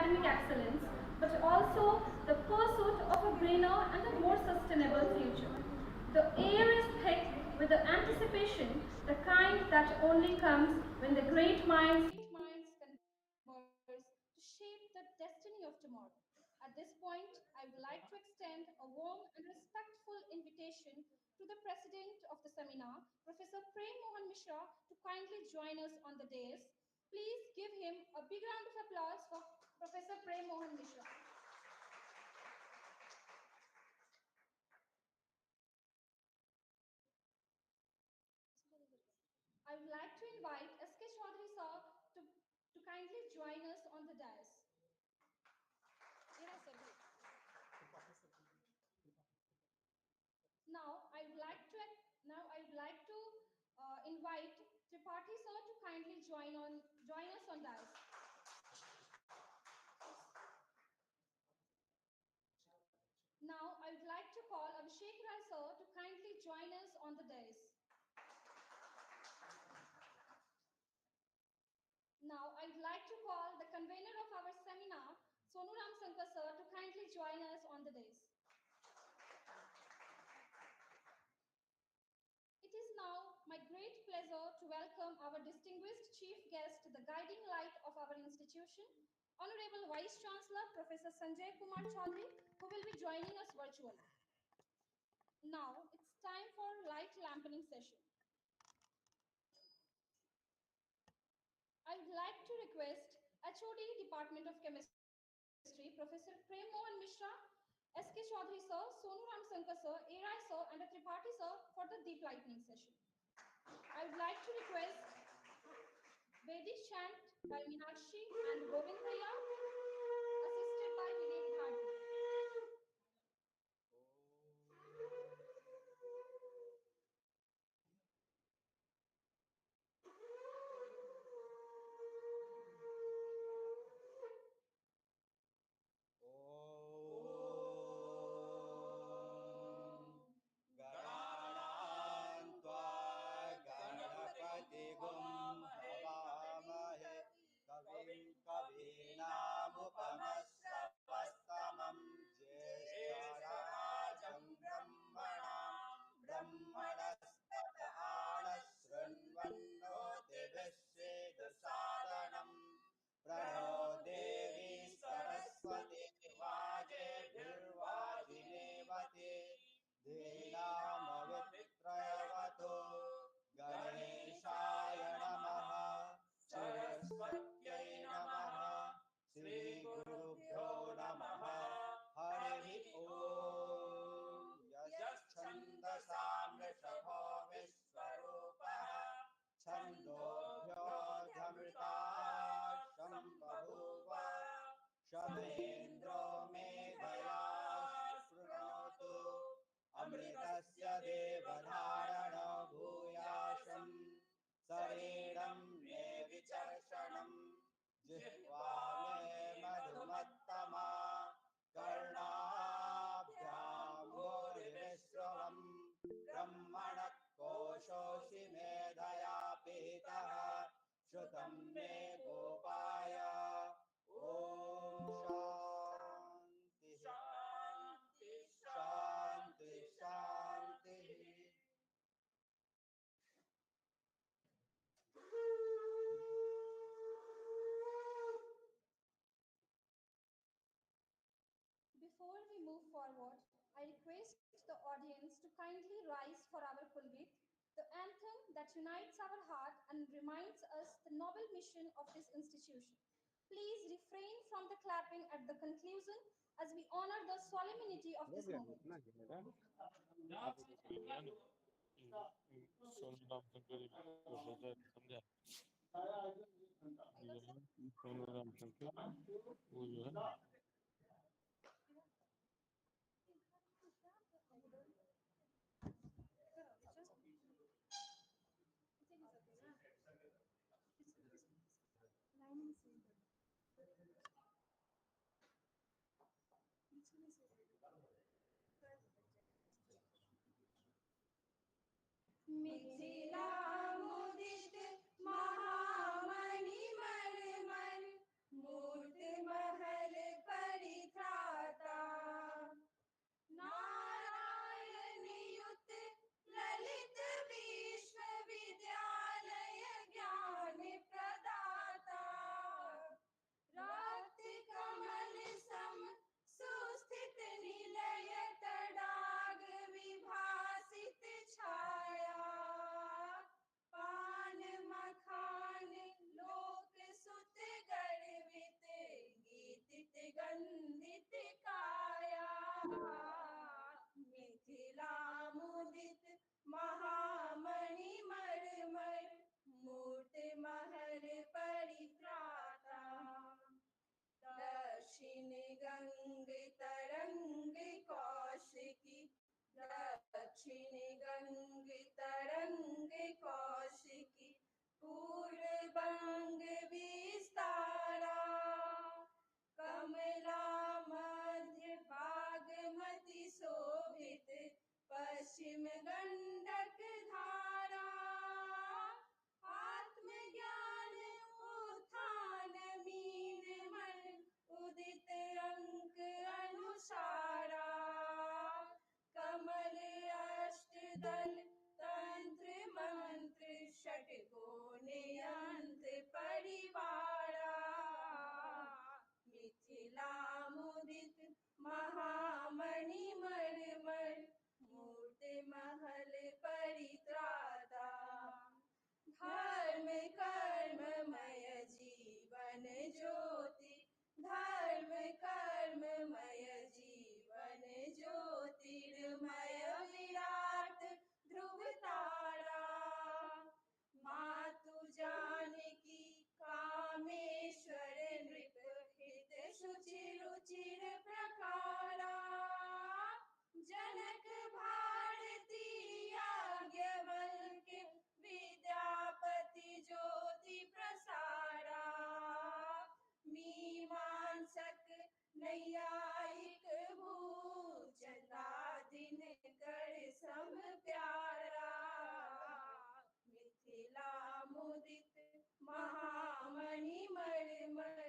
academic excellence, but also the pursuit of a greener and a more sustainable future. The air is thick with the anticipation, the kind that only comes when the great minds converse to shape the destiny of tomorrow. At this point, I would like to extend a warm and respectful invitation to the president of the seminar, Professor Prem Mohan Mishra, to kindly join us on the dais. Please give him a big round of applause for Professor Prem Mohan Mishra. I would like to invite S.K. Chaudhary sir to kindly join us on the dais. Yes, sir. Now I would like to invite Tripathi sir to kindly join us on dais. Now I would like to call Abhishek Rai sir to kindly join us on the dais. Now I would like to call the convener of our seminar, Sonu Ram Sankar sir, to kindly join us on the dais. It is now my great pleasure to welcome our distinguished chief guest, the guiding light of our institution, Honorable Vice Chancellor Professor Sanjay Kumar Chaudhary, who will be joining us virtually. Now it's time for light lampening session. I would like to request HOD Department of Chemistry, Professor Prem Mohan Mishra, S.K. Chaudhary sir, Sonu Ram Sankar sir, Arai sir, and Tripathi sir for the deep lightning session. I would like to request Vedic chant by Meenakshi and Govind Bhaiya, assisted by Vivek Bharti. गणानान्त्वा गणपतिगुं हवामहे कविं कवीनामुपमश्रवस्तमं ज्येष्ठराजं ब्रह्मणस्पत आनशृण्वन्नोतिभिश्चेदसादनम् प्रणो देवी सरस्वती वाजेभिर्वाजिनेवते धेनामवित्रयवतो गणेशाय नमः सरस्वत्यै नमः श्रीगुरुभ्यो नमः हरिः ॐ यश्छन्दसां वृषभो विश्वरूपः छन्दोभ्योऽध्यमृताशं बभूव शमेन्द्रो मेधया शृणोतु अमृतस्य देवधारणो भूयाशं शरीरं मे विचर्षणं जिह्वा मे मधुमत्तमा कर्णाभ्याम्बोरिविश्रवम् ब्रह्मणः कोशोऽसि मेधया पीतः श्रुतं मे गोपाय ॐ शान्ति शान्ति शान्तिः। Before we move forward, I request the audience to kindly rise for our Kulgit, the anthem that unites our heart and reminds us the noble mission of this institution. Please refrain from the clapping at the conclusion as we honor the solemnity of this moment. Sonu Ram Shankar समझा सोनू राम शंकर वो जो है मिथिला मुदित महामणि मरमर मूर्त महल दक्षिण गंग तरंग कौशिकी पूर्वबंग विस्तारा कमला मध्य बागमती शोभित पश्चिम गंडक धारा आत्मज्ञान उत्थान मीन मन उदित अंक अनुसारा कमल अष्टदल तंत्र मंत्र षटकोण यंत्र परिवारा मिथिला मुदित महामणि मरमर मूर्ति महल परित्राता धर्म कर्ममय जीवन ज्योति धर्म कर्ममय जीवन ज्योतिर्मय विराट ध्रुव तारा मातु जानकी कामेश्वर नृप हित शुचि रुचिर प्रकारा जनक भारती याज्ञवल्क्य विद्यापति ज्योति प्रसारा मीमांसक नैयायिक भूचंदादिन कर सम प्यारा मिथिला मुदित महामणि मरमर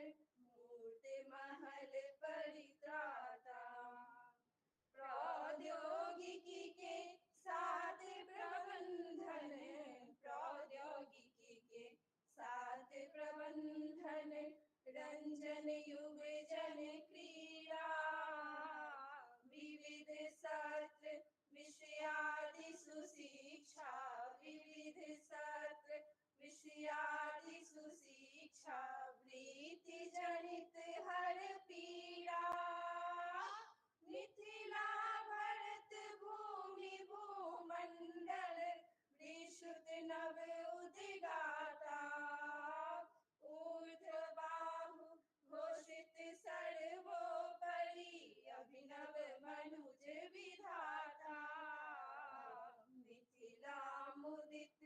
मूर्ति महल परित्राता प्रौद्योगिकी के साथ प्रबंधन प्रौद्योगिकी के साथ प्रबंधन रंजन युग जन क्रीड़ा विविध सत्र विषयादि सुशिक्षा विविध सत्र विषयादि सुशिक्षा वृत्ति जनित हर पीड़ा मिथिला भरत भूमि भूमंडल विशुद्ध नव उद्गाता ऊर्ध्व बाहु घोषित सर्वोपरि अभिनव मनुज विधाता मिथिला मुदित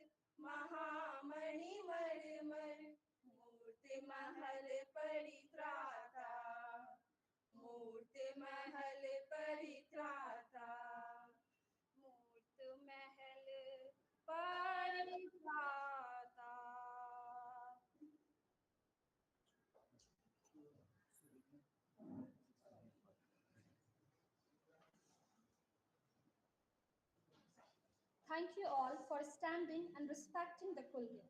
महामणि मरमर मूर्ति महल परित्राता मूर्ति महल परित्राता मूर्ति महल परित्राता Thank you all for standing and respecting the Kulgit.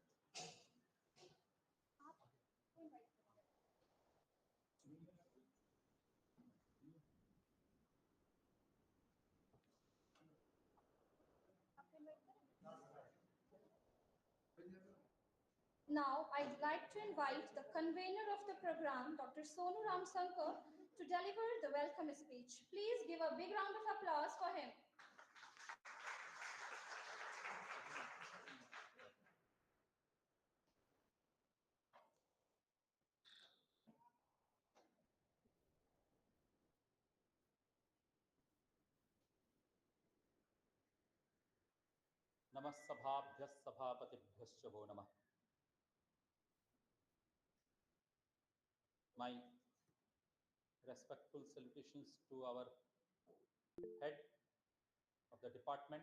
Now, I'd like to invite the convener of the program, Dr. Sonu Ramsankar, to deliver the welcome speech. Please give a big round of applause for him. नमः सभाभ्यः सभापतिभ्यश्च वो नमः. My respectful salutations to our head of the department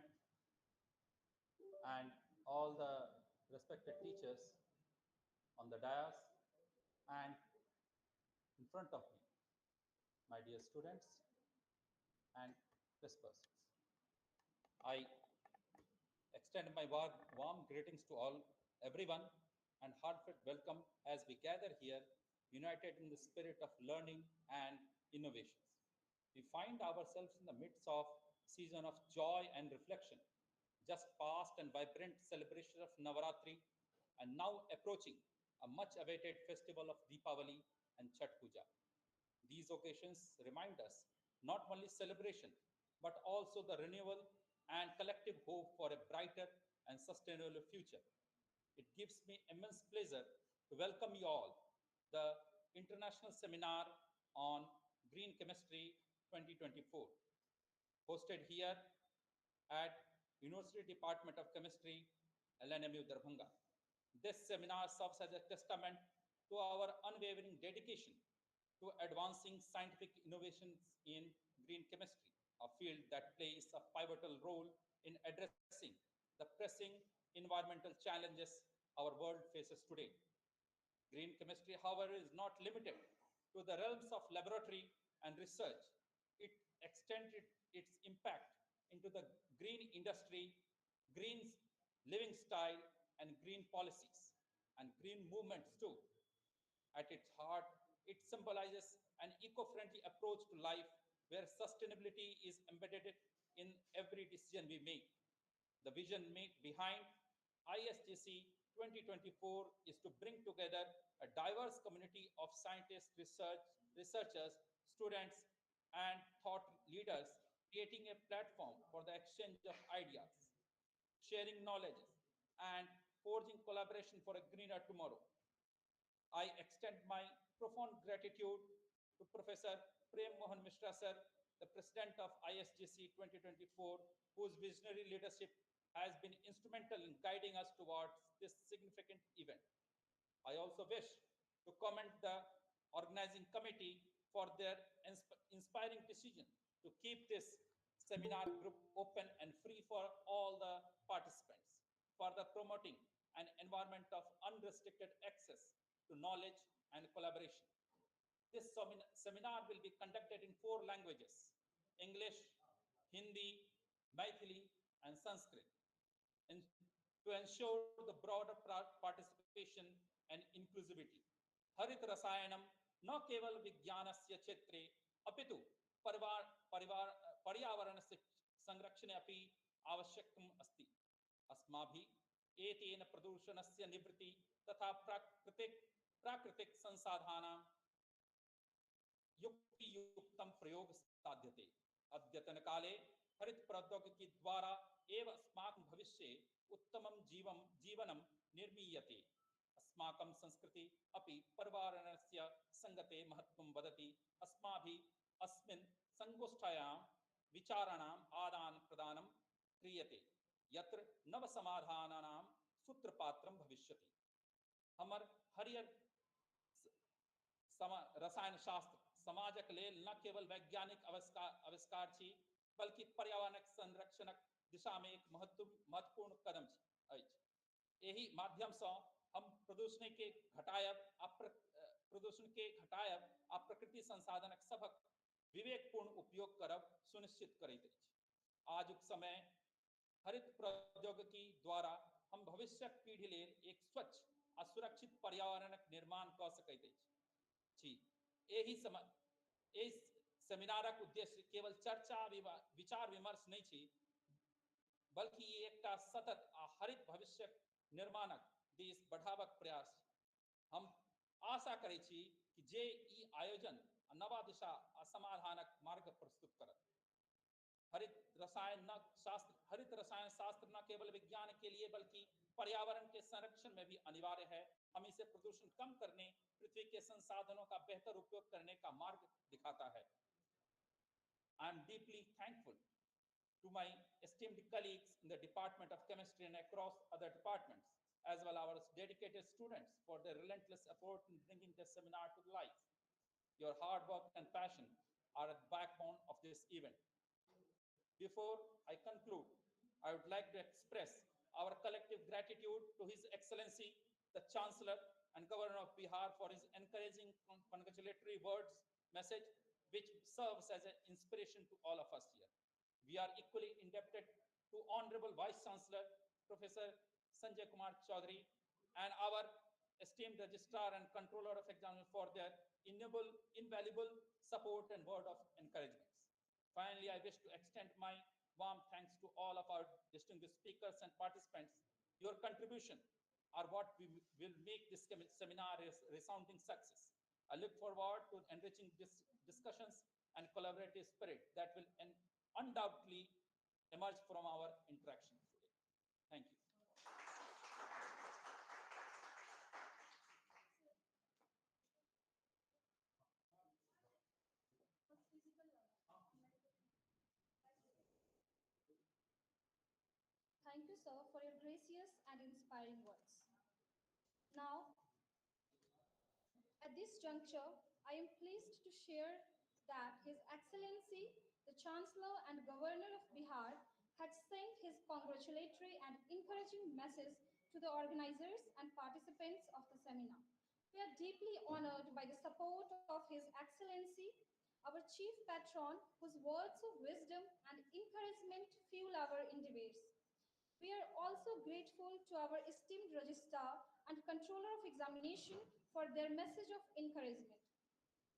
and all the respected teachers on the dais and in front of me, my dear students and press persons. I extend my warm greetings to everyone and heartfelt welcome as we gather here united in the spirit of learning and innovations. We find ourselves in the midst of season of joy and reflection, just past and vibrant celebration of Navaratri, and now approaching a much awaited festival of Deepavali and Chhath Puja. These occasions remind us not only celebration, but also the renewal and collective hope for a brighter and sustainable future. It gives me immense pleasure to welcome you all, the International Seminar on Green Chemistry 2024, hosted here at University Department of Chemistry, LNMU Darbhanga. This seminar serves as a testament to our unwavering dedication to advancing scientific innovations in green chemistry, a field that plays a pivotal role in addressing the pressing environmental challenges our world faces today. Green chemistry, however, is not limited to the realms of laboratory and research. It extended its impact into the green industry, green living style, and green policies, and green movements too. At its heart, it symbolizes an eco friendly approach to life where sustainability is embedded in every decision we make. The vision behind ISGC 2024 is to bring together a diverse community of scientists, researchers, students, and thought leaders, creating a platform for the exchange of ideas, sharing knowledge, and forging collaboration for a greener tomorrow. I extend my profound gratitude to Professor Prem Mohan Mishra sir, the President of ISGC 2024, whose visionary leadership has been instrumental in guiding us towards this significant event. I also wish to commend the organizing committee for their inspiring decision to keep this seminar group open and free for all the participants, further promoting an environment of unrestricted access to knowledge and collaboration. This seminar will be conducted in four languages: English, Hindi, Maithili, and Sanskrit, in, to ensure the broader participation and inclusivity. हरित रसायनम न केवल विज्ञानस्य क्षेत्रे अपितु परिवार परिवार पर्यावरणस्य संरक्षणे अपि आवश्यकम् अस्ति। अस्माभिः एतेन प्रदूषणस्य निवृत्ति तथा प्राकृतिक संसाधनानां युक्तियुक्तं प्रयोग साध्यते। अद्यतनकाले हरित प्रौद्योगिकी द्वारा एव अस्माकं भविष्ये उत्तमं जीवनं निर्मीयते। अस्माकं संस्कृति अपि पर्यावरणस्य संगते महत्त्वं वदति। अस्माभिः अस्मिन् संगोष्ठ्यां विचाराणाम् आदान-प्रदानं क्रियते, यत्र नवसमाधानानां सूत्रपात्रं भविष्यति। हमर हरियर रसायन शास्त्र समाजक लेल न केवल वैज्ञानिक आविष्कार छी, बल्कि पर्यावरणक संरक्षणक दिशा में एक महत्वपूर्ण कदम अछि। एहि माध्यम से हम प्रदूषण के घटायब आ प्रकृति संसाधनक सभक विवेकपूर्ण उपयोग करब सुनिश्चित करैत अछि। आजुक समय हरित प्रौद्योगिकी द्वारा हम भविष्यक पीढ़ी लेल एक स्वच्छ आ सुरक्षित पर्यावरणक निर्माण कऽ सकैत छी। एहि सेमिनारक उद्देश्य केवल चर्चा विचार विमर्श नहीं छी, बल्कि ये एकटा सतत आ हरित भविष्यक निर्माणक दिस बढ़ावक प्रयास। हम आशा करै छी कि जे ई आयोजन नवा दिशा आ समाधानक मार्ग प्रस्तुत करत। हरित रसायन शास्त्र न केवल विज्ञान के लिए बल्कि पर्यावरण के संरक्षण में भी अनिवार्य है। हम इसे प्रदूषण कम करने, पृथ्वी के संसाधनों का बेहतर उपयोग करने का मार्ग दिखाता है। I am deeply thankful to my esteemed colleagues in the Department of Chemistry and across other departments, as well as our dedicated students for their relentless effort in bringing this seminar to life. Your hard work and passion are at the backbone of this event. Before I conclude, I would like to express our collective gratitude to His Excellency, the Chancellor and Governor of Bihar, for his encouraging congratulatory words message, which serves as an inspiration to all of us here. We are equally indebted to Honorable Vice Chancellor, Professor Sanjay Kumar Chaudhary, and our esteemed Registrar and Controller of Examination for their invaluable support and word of encouragement. Finally, I wish to extend my warm thanks to all of our distinguished speakers and participants. Your contribution are what will make this seminar a resounding success. I look forward to enriching discussions and collaborative spirit that will undoubtedly emerge from our interaction today. Thank you. you, sir, for your gracious and inspiring words. Now, at this juncture, I am pleased to share that His Excellency, the Chancellor and Governor of Bihar, had sent his congratulatory and encouraging message to the organizers and participants of the seminar. We are deeply honored by the support of His Excellency, our Chief Patron, whose words of wisdom and encouragement fuel our endeavors. We are also grateful to our esteemed registrar and controller of examination for their message of encouragement.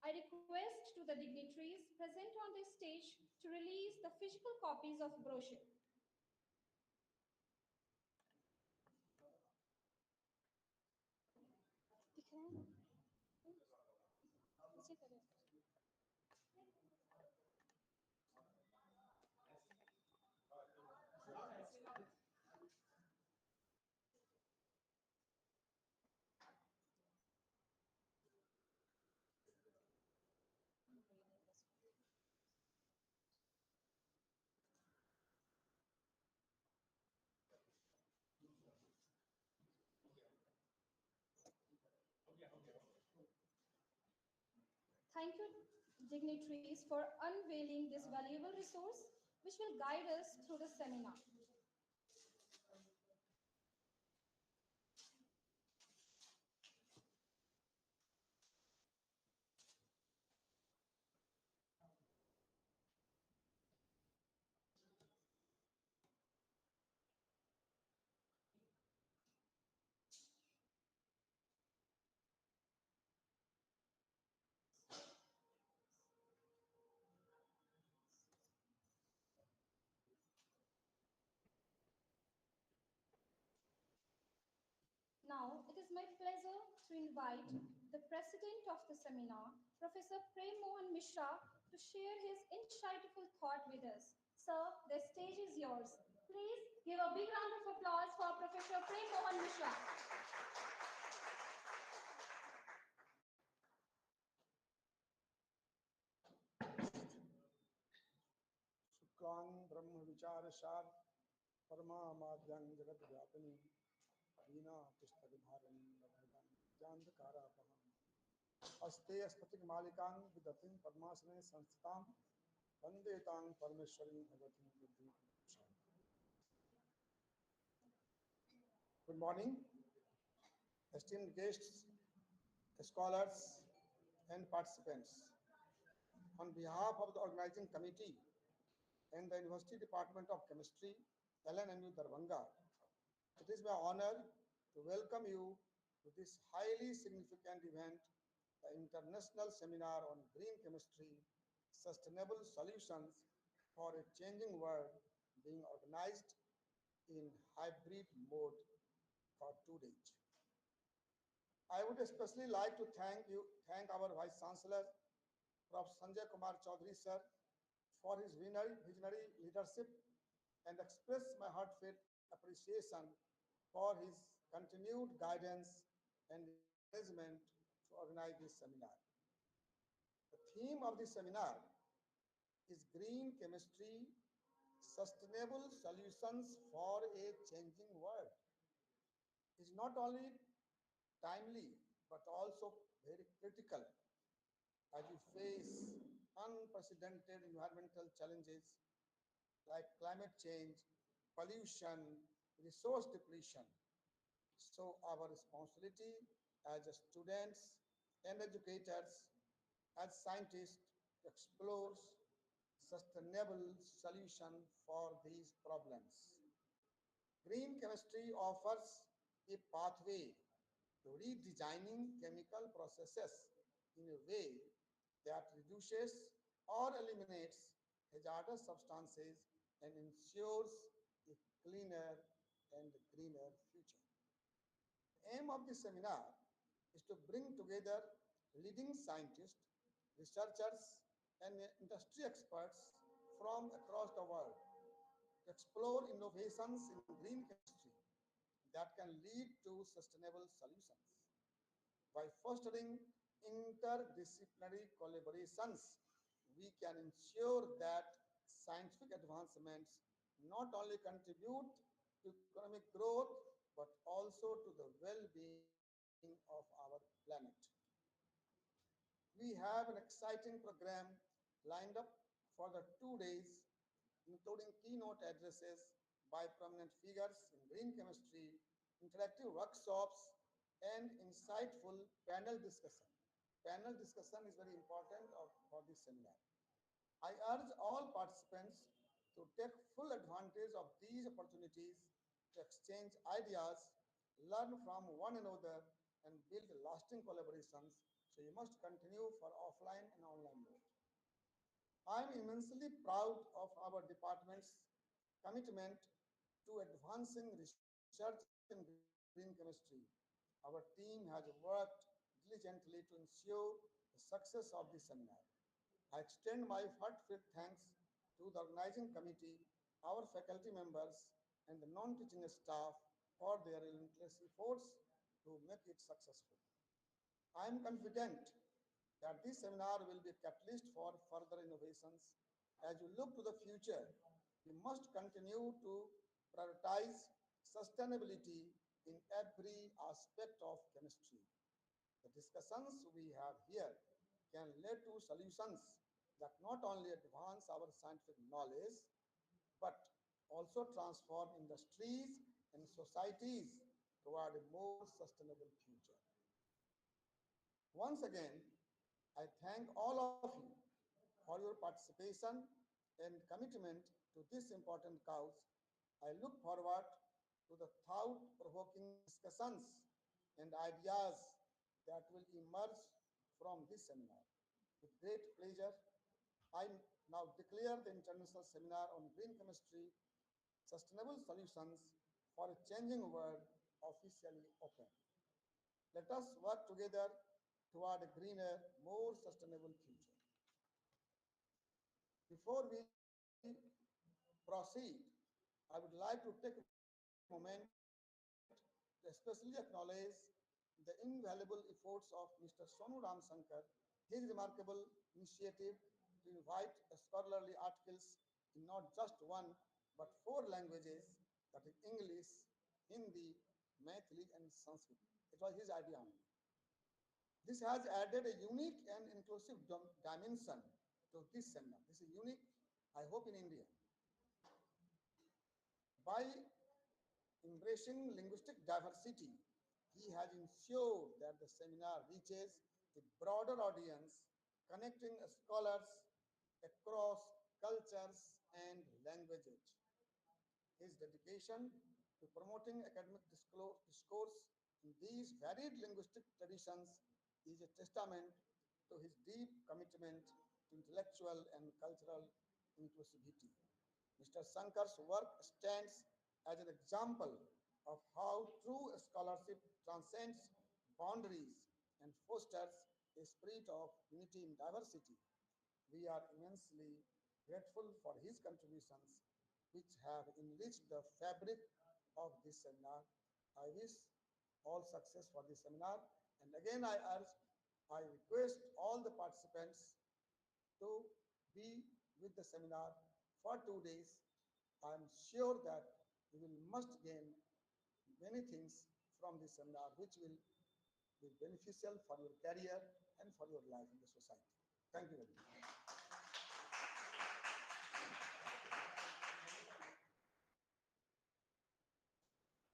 I request to the dignitaries present on the stage to release the physical copies of brochure. दिख रहा है? ऐसे करें। Thank you, dignitaries, for unveiling this valuable resource, which will guide us through the seminar. Now, it is my pleasure to invite the president of the seminar, Professor Prem Mohan Mishra, to share his insightful thought with us. Sir, the stage is yours. Please give a big round of applause for Professor Prem Mohan Mishra. शुक्लां ब्रह्म विचारसार परमामाद्यां जगत व्यापिनी वीणा पुस्तकधारिणी ज्ञानकारापहं हस्ते स्फटिक मालिकां विदतिं पद्मासने संस्थितां वन्दे तां परमेश्वरीं भगवतीं बुद्धिं। Good morning, esteemed guests, scholars, and participants. On behalf of the organizing committee and the University Department of Chemistry, LNMU Darbhanga, it is my honor to welcome you to this highly significant event, the International Seminar on Green Chemistry, Sustainable Solutions for a Changing World, being organized in hybrid mode for 2 days. I would especially like to thank our Vice Chancellor, Prof. Sanjay Kumar Chaudhary sir, for his visionary leadership and express my heartfelt appreciation for his continued guidance and encouragement to organize this seminar. The theme of this seminar is Green Chemistry, Sustainable Solutions for a Changing World. It is not only timely, but also very critical as we face unprecedented environmental challenges like climate change, pollution, resource depletion. So our responsibility as students and educators, as scientists, to explore sustainable solution for these problems. Green chemistry offers a pathway to redesigning chemical processes in a way that reduces or eliminates hazardous substances and ensures a cleaner and greener future. The aim of this seminar is to bring together leading scientists, researchers, and industry experts from across the world to explore innovations in green chemistry that can lead to sustainable solutions. By fostering interdisciplinary collaborations, we can ensure that scientific advancements not only contribute to economic growth, but also to the well-being of our planet. We have an exciting program lined up for the 2 days, including keynote addresses by prominent figures in green chemistry, interactive workshops, and insightful panel discussion. Panel discussion is very important for this seminar. I urge all participants to take full advantage of these opportunities to exchange ideas, learn from one another, and build lasting collaborations. So you must continue for offline and online mode. I am immensely proud of our department's commitment to advancing research in green chemistry. Our team has worked diligently to ensure the success of this seminar. I extend my heartfelt thanks to the organizing committee, our faculty members, and the non-teaching staff for their relentless efforts to make it successful. I am confident that this seminar will be a catalyst for further innovations. As you look to the future, we must continue to prioritize sustainability in every aspect of chemistry. The discussions we have here can lead to solutions that not only advance our scientific knowledge, but also transform industries and societies toward a more sustainable future. Once again, I thank all of you for your participation and commitment to this important cause. I look forward to the thought-provoking discussions and ideas that will emerge from this seminar. With great pleasure, I now declare the International Seminar on Green Chemistry, Sustainable Solutions for a Changing World officially open. Let us work together toward a greener, more sustainable future. Before we proceed, I would like to take a moment to especially acknowledge the invaluable efforts of Mr. Sonu Ramshankar, his remarkable initiative to invite scholarly articles in not just one but 4 languages, that is English, Hindi, Maithili, and Sanskrit. It was his idea only. This has added a unique and inclusive dimension to this seminar. This is unique, I hope, in India. By embracing linguistic diversity, he has ensured that the seminar reaches a broader audience, connecting scholars across cultures and languages. His dedication to promoting academic discourse in these varied linguistic traditions is a testament to his deep commitment to intellectual and cultural inclusivity. Mr. Sankar's work stands as an example of how true scholarship transcends boundaries and fosters a spirit of unity in diversity. We are immensely grateful for his contributions, which have enriched the fabric of this seminar. I wish all success for this seminar. And again, I request all the participants to be with the seminar for 2 days. I am sure that you will must gain many things from this seminar, which will be beneficial for your career and for your life in the society. Thank you very much.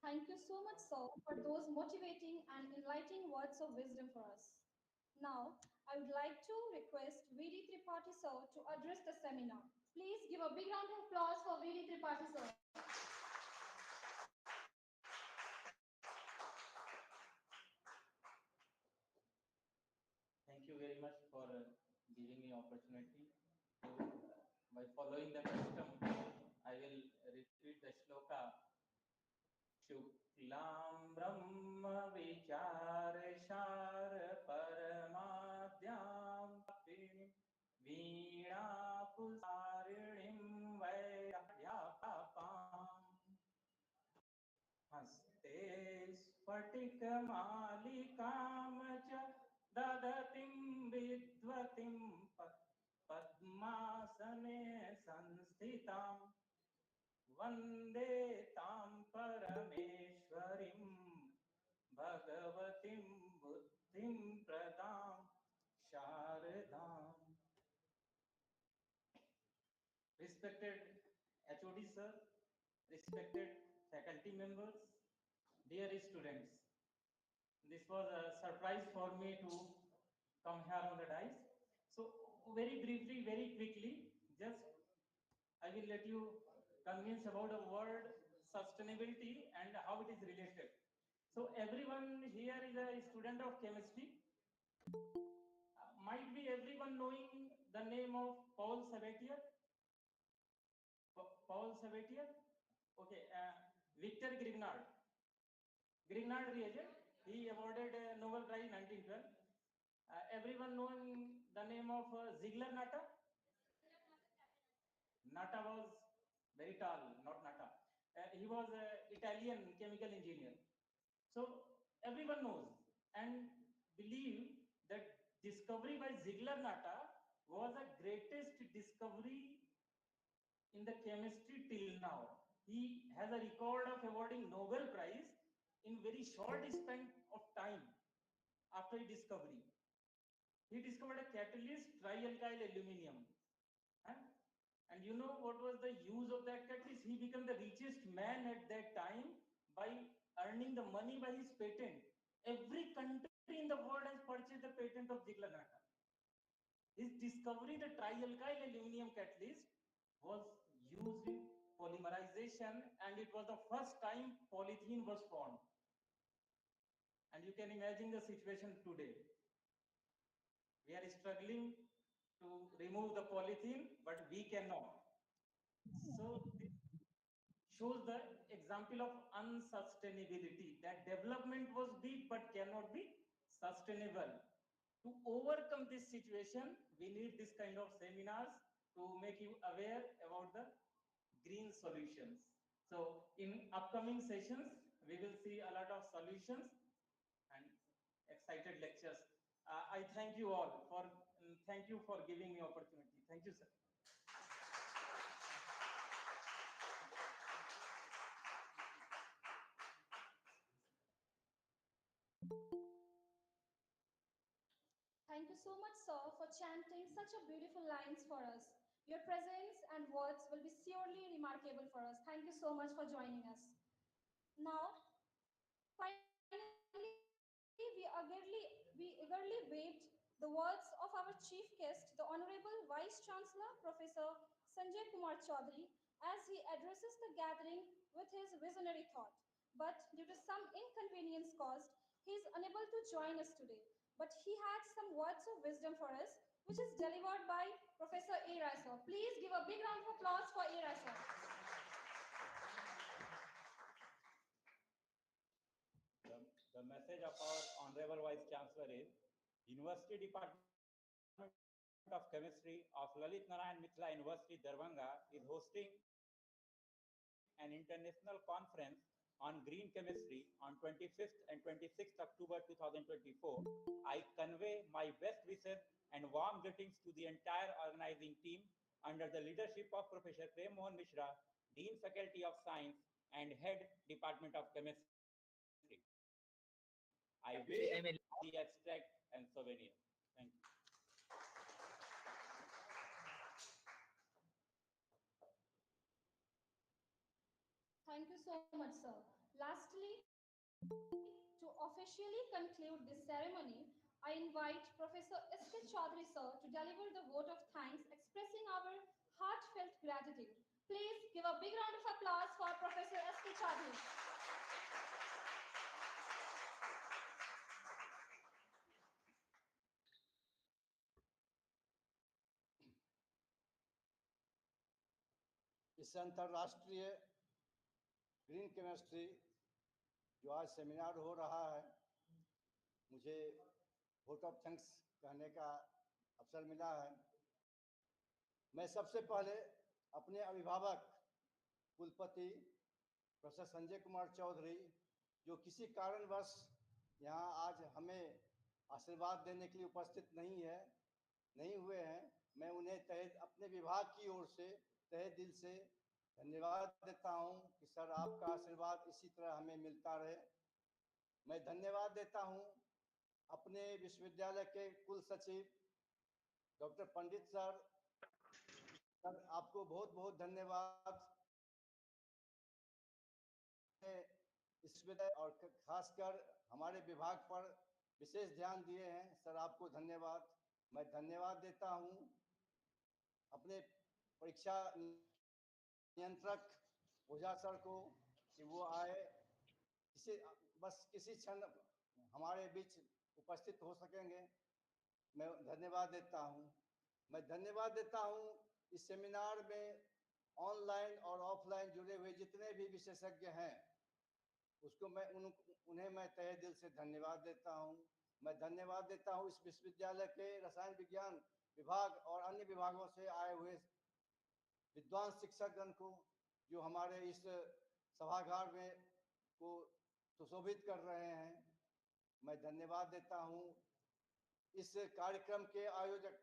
Thank you so much, sir, for those motivating and enlightening words of wisdom for us. Now, I would like to request VD Tripathi, sir, to address the seminar. Please give a big round of applause for VD Tripathi, sir. Thank you very much for giving me opportunity. So, by following the custom, I will repeat the shloka. Shuklam Brahma Vichareshar Paramadhyam Veena Pusarinim Vaidhyapam Haste Spatikamalikaam cha Dadatim Vidvatim Padmasane Sansthitam वन्दे तां परमेश्वरीं भगवतीं बुद्धिं प्रदां शारदाम्. Respected HOD sir, respected faculty members, dear students, this was a surprise for me to come here on the dais. So very briefly, very quickly, just I will let you convince about the word sustainability and how it is related. So everyone here is a student of chemistry. Might be everyone knowing the name of Paul Sabatier. Paul Sabatier. Okay, Victor Grignard. Grignard reagent. He awarded Nobel Prize 1912. Everyone knowing the name of Ziegler-Natta. Natta was very tall, not Natta. He was an Italian chemical engineer. So everyone knows and believe that discovery by Ziegler-Natta was the greatest discovery in the chemistry till now. He has a record of awarding Nobel Prize in very short span of time after his discovery. He discovered a catalyst, trialkyl aluminum. And you know what was the use of that catalyst? He became the richest man at that time by earning the money by his patent. Every country in the world has purchased the patent of Ziegler-Natta. His discovery, the trialkyl aluminum catalyst, was used in polymerization, and it was the first time polythene was formed. And you can imagine the situation today. We are struggling to remove the polythene, but we cannot. So this shows the example of unsustainability, that development was big but cannot be sustainable. To overcome this situation, we need this kind of seminars to make you aware about the green solutions. So in upcoming sessions, we will see a lot of solutions and excited lectures. I thank you all for thank you for giving me opportunity. Thank you, sir. Thank you so much, sir, for chanting such a beautiful lines for us. Your presence and words will be surely remarkable for us. Thank you so much for joining us. Now, finally, we eagerly wait the words of our chief guest, the Honorable Vice Chancellor, Professor Sanjay Kumar Chaudhary, as he addresses the gathering with his visionary thought. But due to some inconvenience caused, he is unable to join us today. But he had some words of wisdom for us, which is delivered by Professor A. Rai sir. Please give a big round of applause for A. Rai sir. The message of our Honorable Vice Chancellor is University Department of Chemistry of Lalit Narayan Mithila University, Darbhanga is hosting an international conference on green chemistry on 25th and 26th October 2024. I convey my best wishes and warm greetings to the entire organizing team under the leadership of Professor Prem Mohan Mishra, Dean Faculty of Science and Head Department of Chemistry. I will the extract and souvenir. Thank you. Thank you so much, sir. Lastly, to officially conclude this ceremony, I invite Professor S.K. Chaudhary, sir, to deliver the vote of thanks expressing our heartfelt gratitude. Please give a big round of applause for Professor S.K. Chaudhary. इस अंतर्राष्ट्रीय green chemistry जो आज seminar हो रहा है, मुझे vote of thanks कहने का अवसर मिला है। मैं सबसे पहले अपने अभिभावक कुलपति प्रोफेसर संजय कुमार चौधरी, जो किसी कारणवश यहाँ आज हमें आशीर्वाद देने के लिए उपस्थित नहीं हुए हैं, मैं उन्हें अपने विभाग की ओर से तहे दिल से धन्यवाद देता हूं कि सर आपका आशीर्वाद इसी तरह हमें मिलता रहे। मैं धन्यवाद देता हूं अपने विश्वविद्यालय के कुल सचिव डॉक्टर पंडित सर। सर आपको बहुत बहुत धन्यवाद। इस विषय और खासकर हमारे विभाग पर विशेष ध्यान दिए हैं, सर आपको धन्यवाद। मैं धन्यवाद देता हूं अपने परीक्षा नियंत्रक ओझा सर को कि वो आए, किसी क्षण हमारे बीच उपस्थित हो सकेंगे। मैं धन्यवाद देता हूं। मैं धन्यवाद देता हूं इस सेमिनार में ऑनलाइन और ऑफलाइन जुड़े हुए जितने भी विशेषज्ञ हैं, उसको उन्हें मैं तहे दिल से धन्यवाद देता हूं। मैं धन्यवाद देता हूं इस विश्वविद्यालय के रसायन विज्ञान विभाग और अन्य विभागों से आए हुए विद्वान शिक्षकगण को, जो हमारे इस सभागार में को सुशोभित कर रहे हैं। मैं धन्यवाद देता हूं इस कार्यक्रम के आयोजक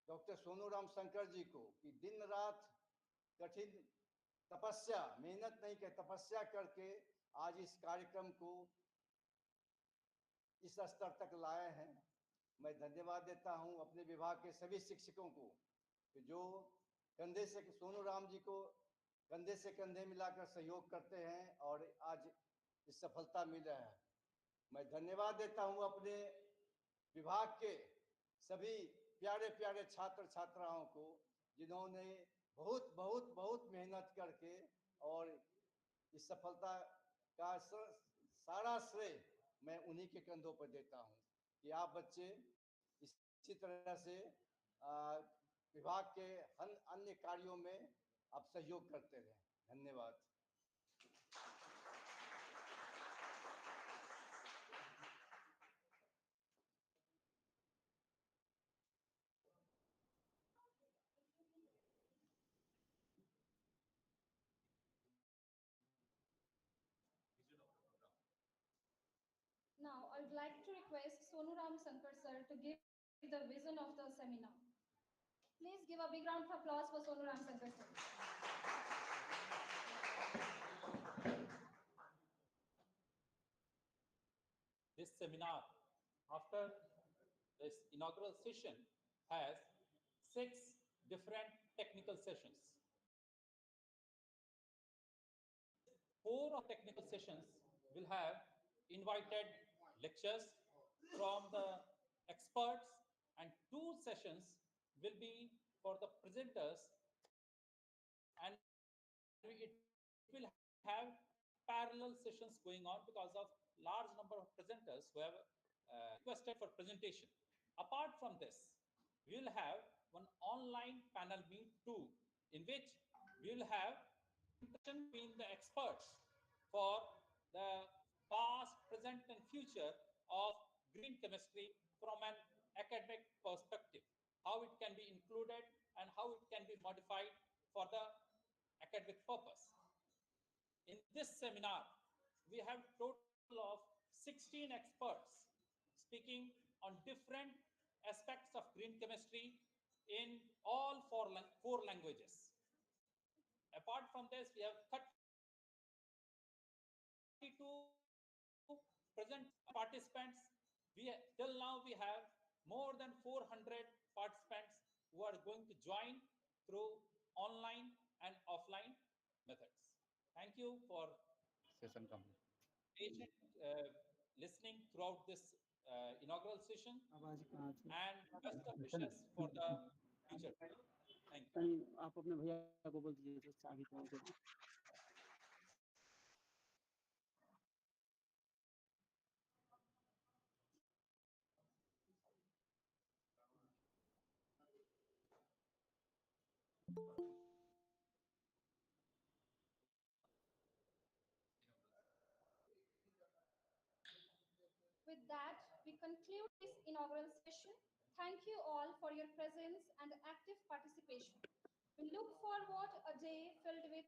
डॉक्टर सोनूराम शंकर जी को, कि दिन रात कठिन तपस्या, मेहनत नहीं के तपस्या करके आज इस कार्यक्रम को इस स्तर तक लाए हैं। मैं धन्यवाद देता हूं अपने विभाग के सभी शिक्षकों को, जो कंधे से सोनूराम जी को कंधे से कंधे मिलाकर सहयोग करते हैं और आज इस सफलता मिल रहा है। मैं धन्यवाद देता हूं अपने विभाग के सभी प्यारे प्यारे छात्र छात्राओं को, जिन्होंने बहुत बहुत बहुत मेहनत करके और इस सफलता का सारा श्रेय मैं उन्हीं के कंधों पर देता हूं कि आप बच्चे इसी तरह से विभाग के अन्य कार्यों में आप सहयोग करते रहें। धन्यवाद। Now, I would like to request Sonuram Shankar sir to give the vision of the seminar. Please give a big round of applause for Sonuram Shankar sir. This seminar, after this inaugural session, has 6 different technical sessions. 4 of technical sessions will have invited lectures from the experts, and 2 sessions will be for the presenters, and it will have parallel sessions going on because of large number of presenters who have requested for presentation. Apart from this, we will have one online panel meet too, in which we will have discussion between the experts for the past, present, and future of green chemistry from an academic perspective, how it can be included and how it can be modified for the academic purpose. In this seminar, we have total of 16 experts speaking on different aspects of green chemistry in all four languages. Apart from this, we have 32 present participants. Till now we have more than 400 participants who are going to join through online and offline methods. Thank you for session complete. Patient listening throughout this inaugural session, and best of wishes for the future. Thank you. आप अपने भैया को बोल दीजिए तो चाबी तो With that, we conclude this inaugural session. Thank you all for your presence and active participation. We look forward a day filled with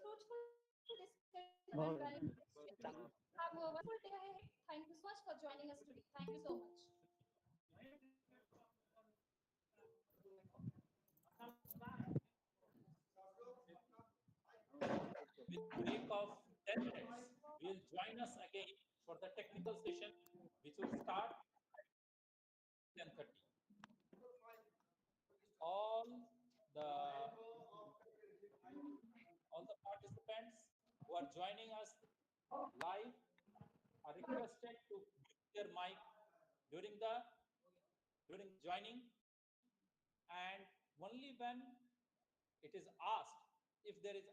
fruitful discussion and valuable experience. Have a wonderful day ahead. Thank you so much for joining us today. Thank you so much. with break of 10 minutes, will join us again for the technical session, which will start at 10:30. All the all the participants who are joining us live are requested to mute their mic during the during joining, and only when it is asked, if there is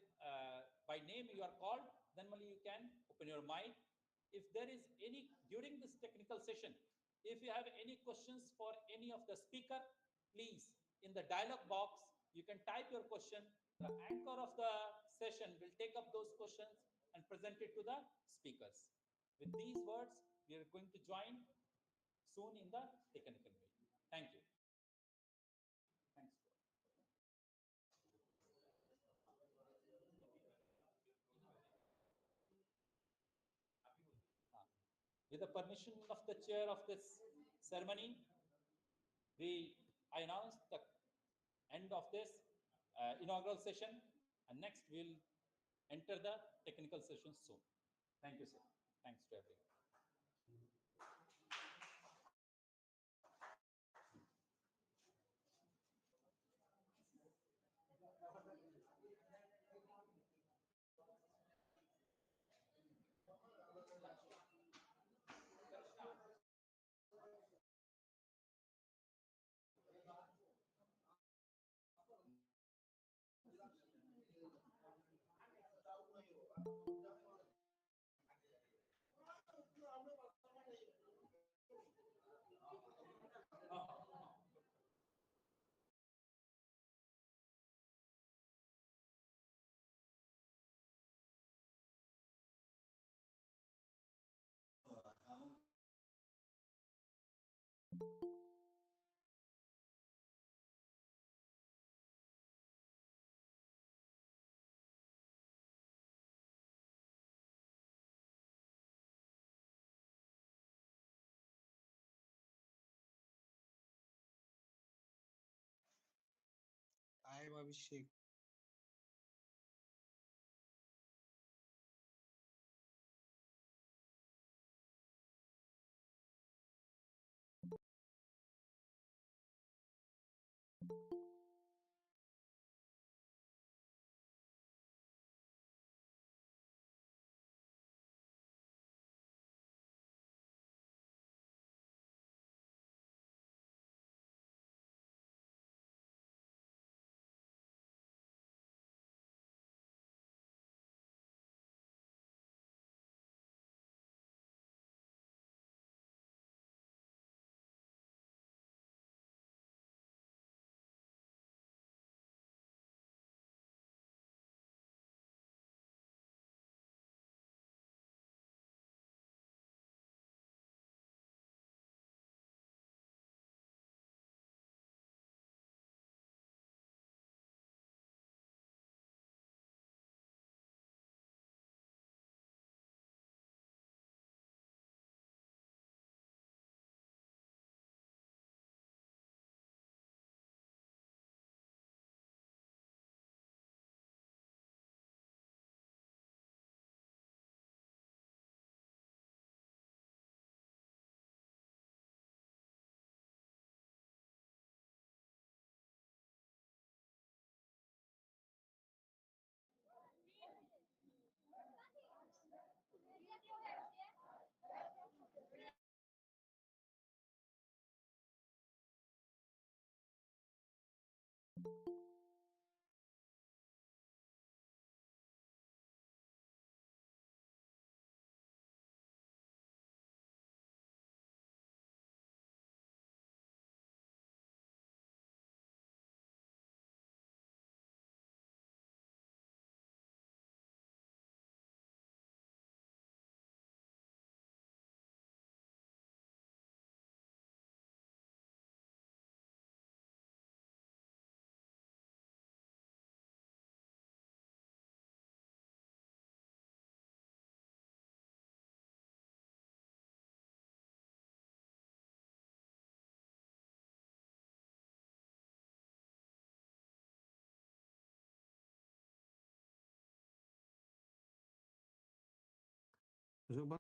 by name you are called, then only you can open your mic. If there is any during this technical session, if you have any questions for any of the speaker, please in the dialog box you can type your question. The anchor of the session will take up those questions and present it to the speakers. With these words, we are going to join soon in the technical meeting. Thank you. Thanks. With the permission of the chair of this ceremony, I announce the end of this inaugural session, and next we'll enter the technical session soon. Thank you, sir. Thanks to everyone. I am Abhishek. उसको बंद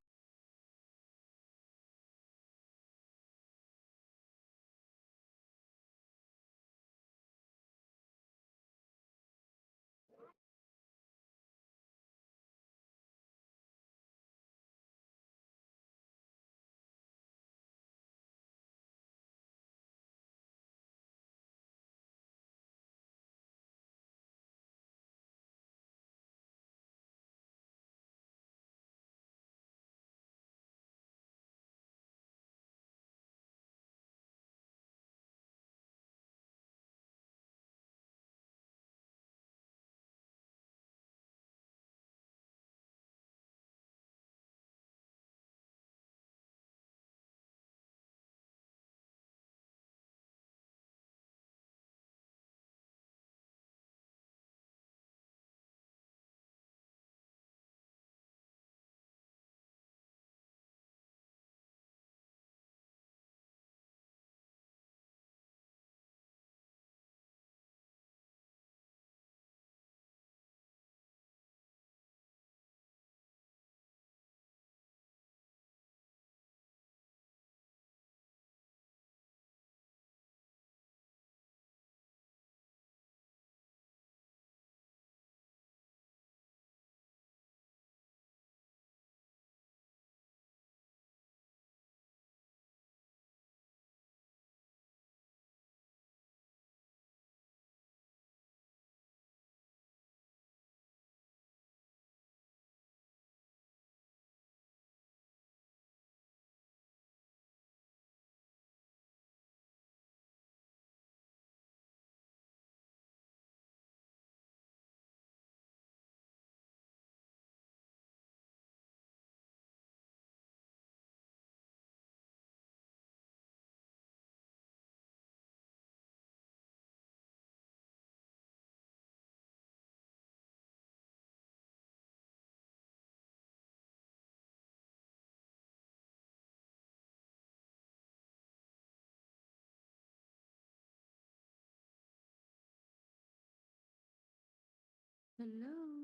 Hello.